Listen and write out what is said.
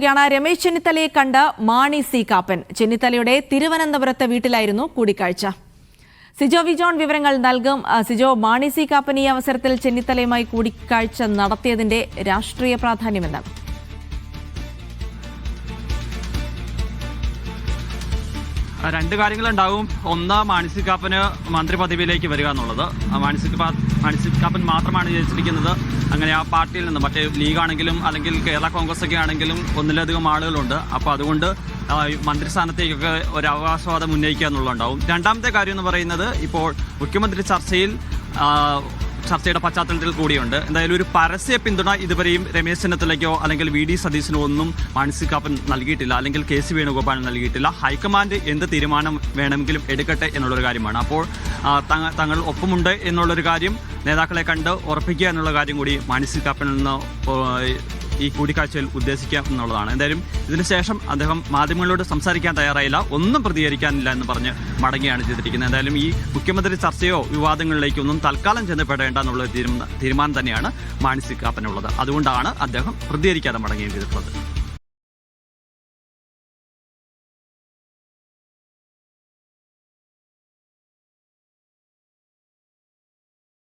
രമേശ് ചെന്നിത്തലയെ കണ്ട മാണി സി കാപ്പൻ. ചെന്നിത്തലയുടെ തിരുവനന്തപുരത്തെ വീട്ടിലായിരുന്നു കൂടിക്കാഴ്ച. സിജോ വി ജോൺ വിവരങ്ങൾ നൽകും. സിജോ, മാണി സി കാപ്പൻ ഈ അവസരത്തിൽ ചെന്നിത്തലയുമായി കൂടിക്കാഴ്ച നടത്തിയതിന്റെ രാഷ്ട്രീയ പ്രാധാന്യം എന്താണ്? രണ്ട് കാര്യങ്ങളുണ്ടാവും. ഒന്ന്, മാണി സി കാപ്പന് മന്ത്രി പദവിയിലേക്ക് വരിക എന്നുള്ളത്. മാണി സി കാപ്പൻ മാത്രമാണ് ജയിച്ചിരിക്കുന്നത്. അങ്ങനെ ആ പാർട്ടിയിൽ നിന്ന് മറ്റേ ലീഗാണെങ്കിലും അല്ലെങ്കിൽ കേരള കോൺഗ്രസ് ഒക്കെ ആണെങ്കിലും ഒന്നിലധികം ആളുകളുണ്ട്. അപ്പോൾ അതുകൊണ്ട് മന്ത്രിസ്ഥാനത്തേക്കൊക്കെ ഒരു അവകാശവാദം ഉന്നയിക്കുക എന്നുള്ളതുണ്ടാവും. രണ്ടാമത്തെ കാര്യം എന്ന് പറയുന്നത്, ഇപ്പോൾ മുഖ്യമന്ത്രി ചർച്ചയുടെ പശ്ചാത്തലത്തിൽ കൂടിയുണ്ട്. എന്തായാലും ഒരു പരസ്യ പിന്തുണ ഇതുവരെയും രമേശ് ചെന്നിത്തലയ്ക്കോ അല്ലെങ്കിൽ വി ഡി സതീശനോ ഒന്നും മാണി സി കാപ്പൻ നൽകിയിട്ടില്ല, അല്ലെങ്കിൽ കെ സി വേണുഗോപാൽ നൽകിയിട്ടില്ല. ഹൈക്കമാൻഡ് എന്ത് തീരുമാനം വേണമെങ്കിലും എടുക്കട്ടെ എന്നുള്ളൊരു കാര്യമാണ്. അപ്പോൾ തങ്ങൾ ഒപ്പമുണ്ട് എന്നുള്ളൊരു കാര്യം നേതാക്കളെ കണ്ട് ഉറപ്പിക്കുക എന്നുള്ള കാര്യം കൂടി മാണി സി കാപ്പനിൽ നിന്ന് ഈ കൂടിക്കാഴ്ചയിൽ ഉദ്ദേശിക്കാം എന്നുള്ളതാണ്. എന്തായാലും ഇതിനുശേഷം അദ്ദേഹം മാധ്യമങ്ങളോട് സംസാരിക്കാൻ തയ്യാറായില്ല, ഒന്നും പ്രതികരിക്കാനില്ല എന്ന് പറഞ്ഞ് മടങ്ങുകയാണ് ചെയ്തിരിക്കുന്നത്. എന്തായാലും ഈ മുഖ്യമന്ത്രി ചർച്ചയോ വിവാദങ്ങളിലേക്കൊന്നും തൽക്കാലം ചെന്നപ്പെടേണ്ട എന്നുള്ള തീരുമാനം തന്നെയാണ് മാണി സി കാപ്പനുള്ളത്. അതുകൊണ്ടാണ് അദ്ദേഹം പ്രതികരിക്കാതെ മടങ്ങുകയും ചെയ്തിട്ടുള്ളത്.